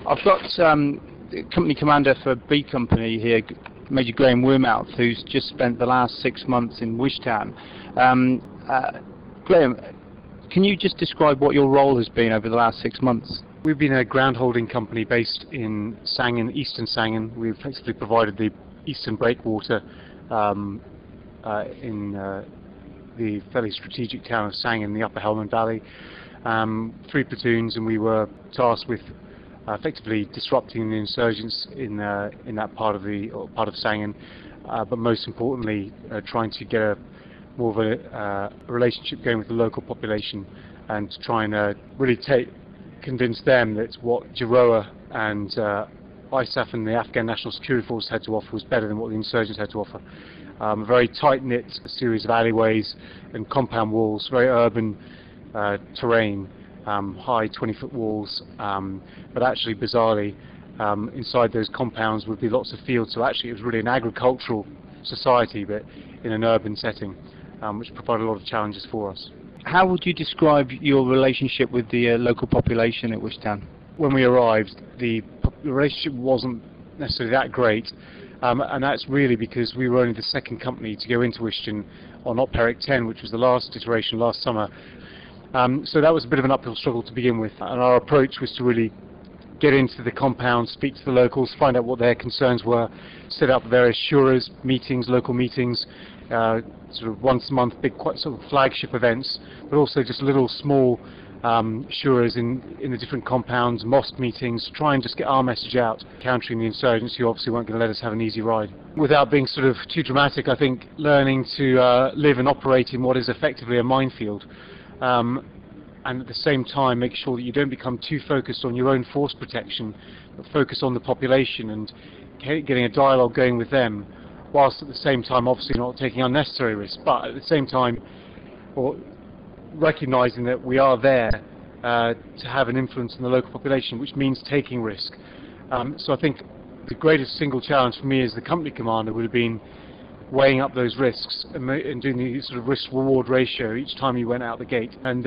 I've got company commander for B Company here, Major Graeme Wearmouth, who's just spent the last 6 months in Wishtan. Graeme, can you just describe what your role has been over the last 6 months? We've been a ground holding company based in Sangin, eastern Sangin. We've effectively provided the eastern breakwater in the fairly strategic town of Sangin in the upper Helmand Valley. 3 platoons, and we were tasked with effectively disrupting the insurgents in that part of Sangin, but most importantly trying to get more of a relationship going with the local population, and to try and really convince them that what Giroa and ISAF and the Afghan National Security Force had to offer was better than what the insurgents had to offer. A very tight-knit series of alleyways and compound walls, very urban terrain, high 20-foot walls, but actually bizarrely inside those compounds would be lots of fields, so actually it was really an agricultural society but in an urban setting, which provided a lot of challenges for us. How would you describe your relationship with the local population at Wishtan? When we arrived, the relationship wasn't necessarily that great, and that's really because we were only the second company to go into Wishtan on Op HERRICK 10, which was the last iteration last summer. So that was a bit of an uphill struggle to begin with, and our approach was to really get into the compound, speak to the locals, find out what their concerns were, set up various shuras, meetings, local meetings, sort of once a month, big quite sort of flagship events, but also just little small shuras in the different compounds, mosque meetings, try and just get our message out, countering the insurgents who obviously weren't going to let us have an easy ride. Without being sort of too dramatic, I think learning to live and operate in what is effectively a minefield, and at the same time make sure that you don't become too focused on your own force protection, but focus on the population and getting a dialogue going with them, whilst at the same time obviously not taking unnecessary risks, but at the same time recognising that we are there to have an influence on the local population, which means taking risk. So I think the greatest single challenge for me as the company commander would have been weighing up those risks and doing the sort of risk-reward ratio each time you went out the gate, and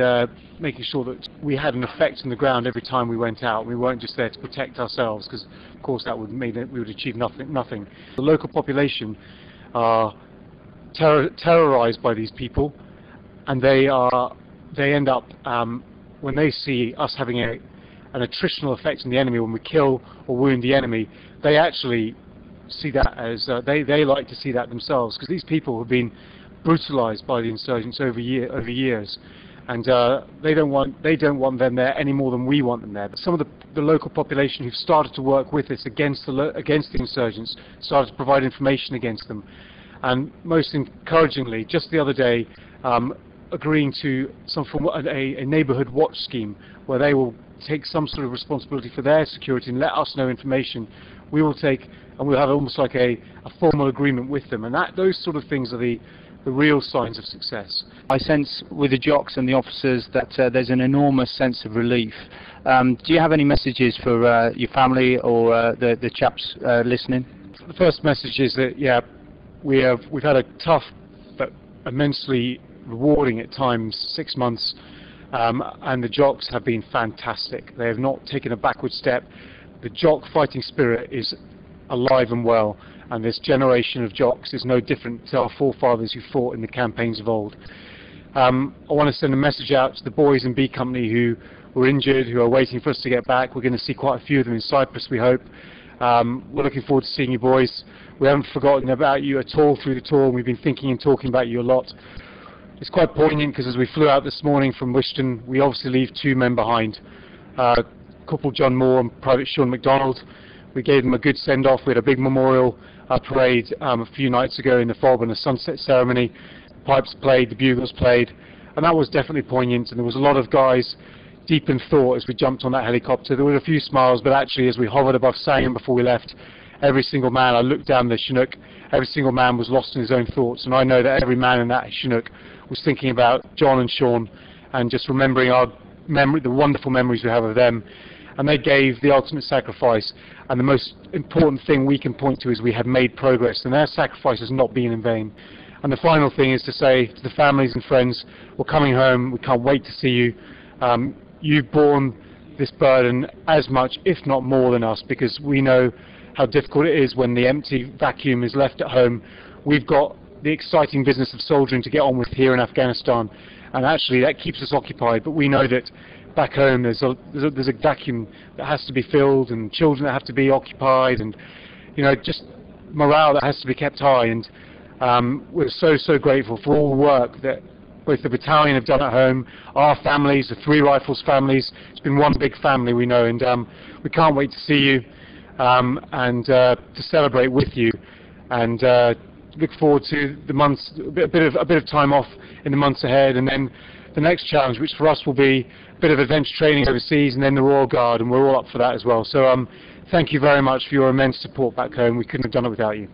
making sure that we had an effect on the ground every time we went out. We weren't just there to protect ourselves, because of course that would mean that we would achieve nothing. The local population are terrorized by these people, and they end up, when they see us having an attritional effect on the enemy, when we kill or wound the enemy, they actually see that as they like to see that themselves, because these people have been brutalized by the insurgents over years, and they don't want them there any more than we want them there. But some of the local population who've started to work with us against the insurgents started to provide information against them, and most encouragingly, just the other day, agreeing to some form of a neighbourhood watch scheme, where they will take some sort of responsibility for their security and let us know information. We will take, and we'll have almost like a formal agreement with them, and those sort of things are the real signs of success. I sense with the jocks and the officers that there's an enormous sense of relief. Do you have any messages for your family or the chaps listening? The first message is that, yeah, we've had a tough but immensely rewarding at times 6 months, and the jocks have been fantastic. They have not taken a backward step. The jock fighting spirit is alive and well, and this generation of jocks is no different to our forefathers who fought in the campaigns of old. I want to send a message out to the boys in B Company who were injured, who are waiting for us to get back. We're going to see quite a few of them in Cyprus, we hope. We're looking forward to seeing you boys. We haven't forgotten about you at all through the tour, and we've been thinking and talking about you a lot. It's quite poignant because as we flew out this morning from Wishtan, we obviously leave 2 men behind. Corporal John Moore and Private Sean MacDonald. We gave them a good send-off. We had a big memorial parade a few nights ago in the fob and a sunset ceremony. The pipes played, the bugles played, and that was definitely poignant, and there was a lot of guys deep in thought as we jumped on that helicopter. There were a few smiles, but actually as we hovered above Sangin before we left, every single man, I looked down the Chinook, every single man was lost in his own thoughts, and I know that every man in that Chinook was thinking about John and Sean and just remembering the wonderful memories we have of them. And they gave the ultimate sacrifice, and the most important thing we can point to is we have made progress, and their sacrifice has not been in vain. And the final thing is to say to the families and friends, we're coming home, we can't wait to see you. You've borne this burden as much, if not more than us, because we know how difficult it is when the empty vacuum is left at home. We've got the exciting business of soldiering to get on with here in Afghanistan, and actually that keeps us occupied, but we know that back home there's a vacuum that has to be filled, and children that have to be occupied, and just morale that has to be kept high. And we're so grateful for all the work that both the battalion have done at home, our families, the Three Rifles families. It's been one big family, we know, and we can't wait to see you and to celebrate with you, and look forward to the months, a bit of time off in the months ahead, and then the next challenge, which for us will be a bit of adventure training overseas, and then the Royal Guard, and we're all up for that as well. So thank you very much for your immense support back home. We couldn't have done it without you.